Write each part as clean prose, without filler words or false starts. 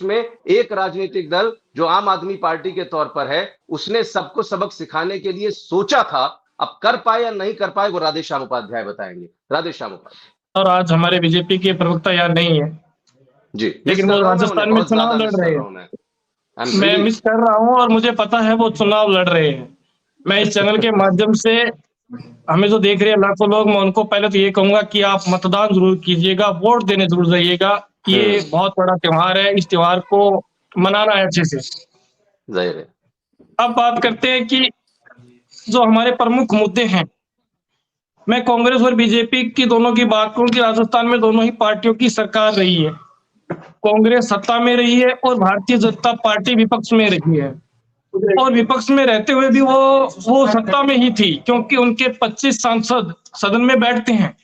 में एक राजनीतिक दल जो आम आदमी पार्टी के तौर पर है, उसने सबको सबक सिखाने के लिए सोचा था। अब कर पाए या नहीं कर पाए वो राधेश्याम उपाध्याय बताएंगे। राधेश्याम उपाध्याय। और आज हमारे बीजेपी के प्रवक्ता यहाँ नहीं है जी, लेकिन वो राजस्थान में चुनाव लड़ रहे हैं। मैं मिस कर रहा हूँ और मुझे पता है वो चुनाव लड़ रहे हैं। मैं इस चैनल के माध्यम से हमें जो देख रहे हैं लाखों लोग, मैं उनको पहले तो ये कहूंगा कि आप मतदान जरूर कीजिएगा, वोट देने जरूर जाइएगा। ये बहुत बड़ा त्योहार है, इस त्योहार को मनाना है अच्छे से। जाहिर है। अब बात करते हैं कि जो हमारे प्रमुख मुद्दे हैं, मैं कांग्रेस और बीजेपी की दोनों की बात करूं कि राजस्थान में दोनों ही पार्टियों की सरकार रही है। कांग्रेस सत्ता में रही है और भारतीय जनता पार्टी विपक्ष में रही है, और विपक्ष में रहते हुए भी वो सत्ता में ही थी, क्योंकि उनके 25 सांसद सदन में बैठते हैं।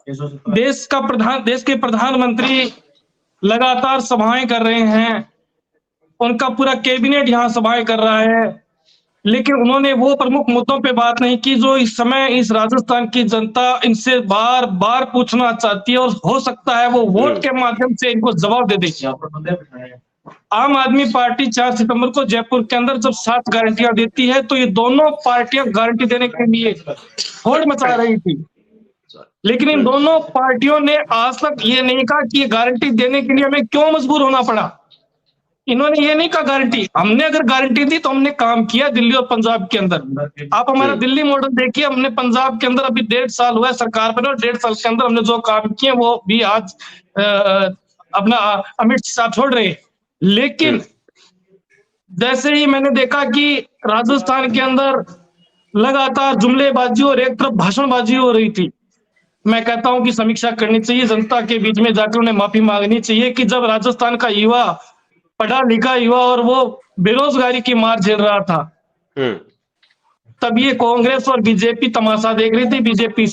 देश के प्रधानमंत्री लगातार सभाएं कर रहे हैं, उनका पूरा कैबिनेट यहाँ सभाएं कर रहा है, लेकिन उन्होंने वो प्रमुख मुद्दों पे बात नहीं की जो इस समय इस राजस्थान की जनता इनसे बार बार पूछना चाहती है, और हो सकता है वो वोट के माध्यम से इनको जवाब दे देगी। आम आदमी पार्टी 4 सितंबर को जयपुर के अंदर जब 7 गारंटियां देती है, तो ये दोनों पार्टियां गारंटी देने के लिए होड़ मचा रही थी, लेकिन इन दोनों पार्टियों ने आज तक ये नहीं कहा कि ये गारंटी देने के लिए हमें क्यों मजबूर होना पड़ा। इन्होंने ये नहीं कहा गारंटी, हमने अगर गारंटी दी तो हमने काम किया दिल्ली और पंजाब के अंदर। आप हमारा दिल्ली मॉडल देखिए, हमने पंजाब के अंदर अभी 1.5 साल हुआ है सरकार बने, और 1.5 साल के अंदर हमने जो काम किए वो भी आज अपना अमित शाह छोड़ रहे। लेकिन जैसे ही मैंने देखा कि राजस्थान के अंदर लगातार जुमलेबाजी और एक तरफ भाषणबाजी हो रही थी, मैं कहता हूं कि समीक्षा करनी चाहिए, जनता के बीच में जाकर उन्हें माफी मांगनी चाहिए कि जब राजस्थान का युवा, पढ़ा लिखा युवा, और वो बेरोजगारी की मार झेल रहा था, तब ये कांग्रेस और बीजेपी तमाशा देख रही थी।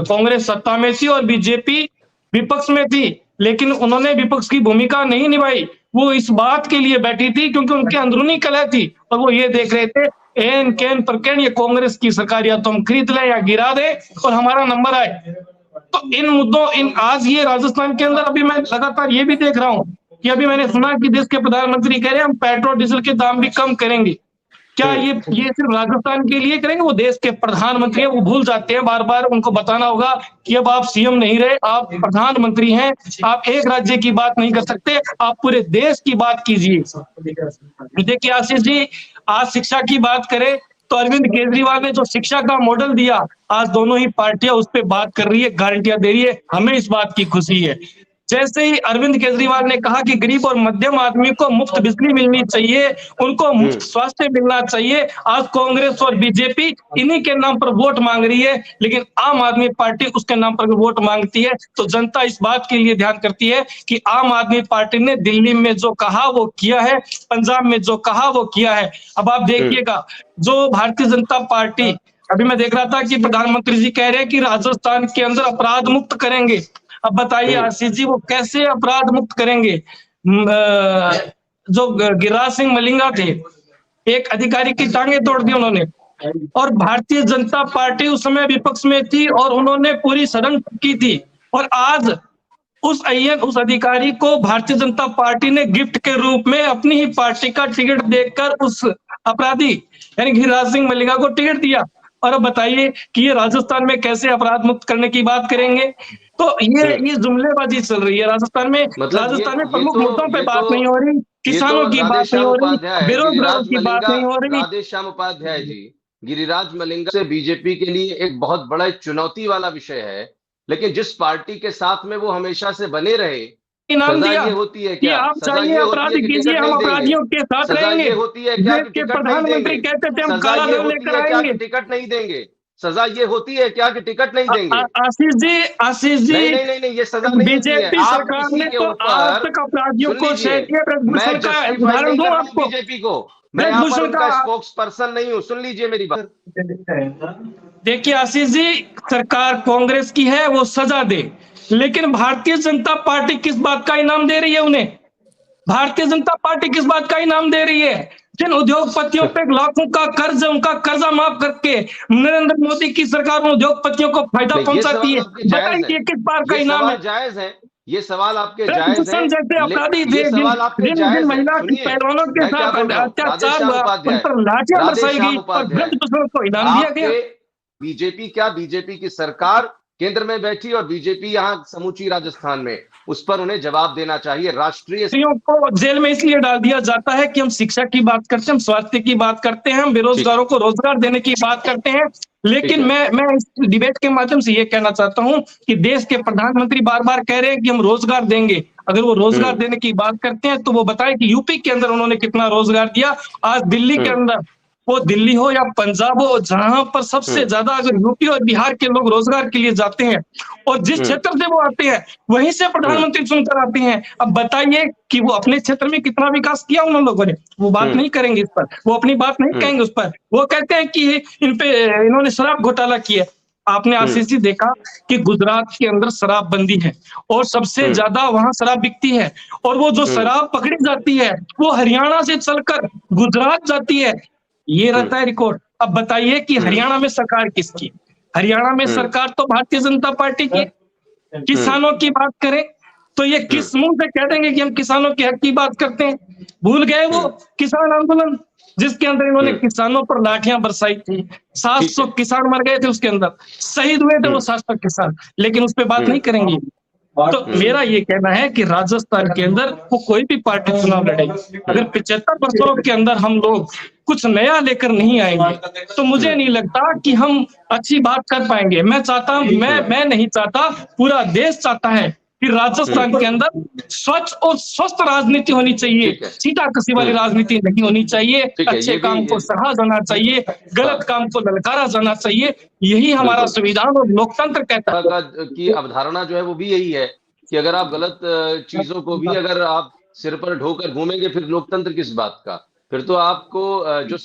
कांग्रेस सत्ता में थी और बीजेपी विपक्ष में थी, लेकिन उन्होंने विपक्ष की भूमिका नहीं निभाई। वो इस बात के लिए बैठी थी क्योंकि उनके अंदरूनी कलह थी, और वो ये देख रहे थे एन कैन पर कैन ये कांग्रेस की सरकार या तो हम खरीद लें या गिरा दे और हमारा नंबर आए। तो इन मुद्दों आज ये राजस्थान के अंदर अभी मैं लगातार ये भी देख रहा हूँ कि अभी मैंने सुना कि देश के प्रधानमंत्री कह रहे हैं हम पेट्रोल डीजल के दाम भी कम करेंगे। क्या ये सिर्फ राजस्थान के लिए करेंगे? वो देश के प्रधानमंत्री हैं, वो भूल जाते हैं बार बार। उनको बताना होगा कि अब आप सीएम नहीं रहे, आप प्रधानमंत्री हैं, आप एक राज्य की बात नहीं कर सकते, आप पूरे देश की बात कीजिए। देखिए आशीष जी, आज शिक्षा की बात करें तो अरविंद केजरीवाल ने जो शिक्षा का मॉडल दिया, आज दोनों ही पार्टियां उस पर बात कर रही है, गारंटियां दे रही है, हमें इस बात की खुशी है। जैसे ही अरविंद केजरीवाल ने कहा कि गरीब और मध्यम आदमी को मुफ्त बिजली मिलनी चाहिए, उनको मुफ्त स्वास्थ्य मिलना चाहिए, आज कांग्रेस और बीजेपी इन्हीं के नाम पर वोट मांग रही है, लेकिन आम आदमी पार्टी उसके नाम पर वोट मांगती है। तो जनता इस बात के लिए ध्यान करती है कि आम आदमी पार्टी ने दिल्ली में जो कहा वो किया है, पंजाब में जो कहा वो किया है। अब आप देखिएगा जो भारतीय जनता पार्टी, अभी मैं देख रहा था कि प्रधानमंत्री जी कह रहे हैं कि राजस्थान के अंदर अपराध मुक्त करेंगे। अब बताइए आशीष जी, वो कैसे अपराध मुक्त करेंगे? जो गिरिराज सिंह मलिंगा थे, एक अधिकारी की टांगे तोड़ दी उन्होंने, और भारतीय जनता पार्टी उस समय विपक्ष में थी और उन्होंने पूरी सदन की थी, और आज उस अधिकारी को भारतीय जनता पार्टी ने गिफ्ट के रूप में अपनी ही पार्टी का टिकट देकर उस अपराधी यानी गिरिराज सिंह मलिंगा को टिकट दिया। और अब बताइए कि ये राजस्थान में कैसे अपराध मुक्त करने की बात करेंगे? तो ये जुमलेबाजी चल रही है राजस्थान में। राजस्थान में प्रमुख मुद्दों पे बात नहीं हो रही, किसानों की बात नहीं हो रही, बेरोजगारों की बात नहीं हो रही। राधेश्याम उपाध्याय जी, गिरिराज मलिंगा से बीजेपी के लिए एक बहुत बड़ा चुनौती वाला विषय है, लेकिन जिस पार्टी के साथ में वो हमेशा से बने रहे, इनाम दिया ये होती है क्या? आप चाहिए अपराध कीजिए, हम अपराधियों के साथ रहेंगे। होती है क्या कि प्रधानमंत्री कहते थे हम काला धन लेकर आएंगे, टिकट नहीं देंगे? सजा ये होती है क्या कि टिकट नहीं देंगे? आशीष जी नहीं, ये सजा नहीं होती है। बीजेपी सरकार ने तो आज तक अपराधियों को उदाहरण दो आपको। बीजेपी को मैं यहाँ पर उनका स्पोक्स पर्सन नहीं हूँ, सुन लीजिए मेरी बात। देखिए आशीष जी, सरकार कांग्रेस की है, वो सजा दे, लेकिन भारतीय जनता पार्टी किस बात का इनाम दे रही है उन्हें? भारतीय जनता पार्टी किस बात का इनाम दे रही है? जिन उद्योगपतियों पे लाखों का कर्ज, उनका कर्जा माफ करके नरेंद्र मोदी की सरकार उन उद्योगपतियों को फायदा पहुंचाती है, बताइए किस बात का इनाम है? जायज है, ये सवाल आपके ब्रज जायज भूषण जैसे है, अपराधी ये थे सवाल आपके जिन जायज है। महिला की सुनिए, पहलवानों के मैं क्या साथ बोल रहा हूँ, अत्याचार राधेश्याम हुआ, उन उपाध्याय, पर लाठियां बरसाई राधेश्याम गई और उपाध्याय, ब्रज भूषण को इनाम दिया गया। आपके बीजेपी क्या, बीजेपी की सरकार केंद्र में बैठी और बीजेपी यहां समूची राजस्थान में, उस पर उन्हें जवाब देना चाहिए। राष्ट्रीय को जेल में इसलिए डाल दिया जाता है कि हम शिक्षा की बात करते हैं, हम स्वास्थ्य की बात करते हैं, हम ठीक है, बेरोजगारों को रोजगार देने की बात करते हैं। ठीक लेकिन है, मैं इस डिबेट के माध्यम से ये कहना चाहता हूं कि देश के प्रधानमंत्री बार बार कह रहे हैं कि हम रोजगार देंगे। अगर वो रोजगार देने की बात करते हैं तो वो बताएं कि यूपी के अंदर उन्होंने कितना रोजगार दिया। आज दिल्ली के अंदर, वो दिल्ली हो या पंजाब हो, जहां पर सबसे ज्यादा अगर यूपी और बिहार के लोग रोजगार के लिए जाते हैं और जिस क्षेत्र से वो आते हैं वहीं से प्रधानमंत्री चुनकर आते हैं। अब बताइए कि वो अपने क्षेत्र में कितना विकास किया उन लोगों ने, वो बात नहीं करेंगे इस पर, वो अपनी बात नहीं कहेंगे उस पर। वो कहते हैं कि इन्होंने शराब घोटाला किया। आपने आशीष जी देखा कि गुजरात के अंदर शराबबंदी है और सबसे ज्यादा वहां शराब बिकती है, और वो जो शराब पकड़ी जाती है वो हरियाणा से चलकर गुजरात जाती है। ये रहता है रिकॉर्ड। अब बताइए कि हरियाणा में सरकार किसकी? हरियाणा में सरकार तो भारतीय जनता पार्टी की। किसानों की बात करें तो ये किस मुंह से कह देंगे कि हम किसानों के हक की बात करते हैं? भूल गए वो किसान आंदोलन जिसके अंदर इन्होंने किसानों पर लाठियां बरसाई थी। 700 किसान मर गए थे उसके अंदर, शहीद हुए थे वो 700 किसान, लेकिन उस पर बात नहीं करेंगे। तो मेरा ये कहना है कि राजस्थान के अंदर वो कोई भी पार्टी चुनाव लड़ेगी, अगर 75 वर्षों के अंदर हम लोग कुछ नया लेकर नहीं आएंगे तो मुझे नहीं लगता कि हम अच्छी बात कर पाएंगे। मैं नहीं चाहता, पूरा देश चाहता है कि राजस्थान के अंदर स्वच्छ और स्वस्थ राजनीति होनी चाहिए। सीधा कसी वाली राजनीति नहीं होनी चाहिए। अच्छे काम को सराहा जाना चाहिए, गलत काम को ललकारा जाना चाहिए। यही हमारा संविधान और लोकतंत्र कहता है की अवधारणा जो है वो भी यही है कि अगर आप गलत चीजों को भी अगर आप सिर पर ढोकर घूमेंगे फिर लोकतंत्र किस बात का? फिर तो आपको जो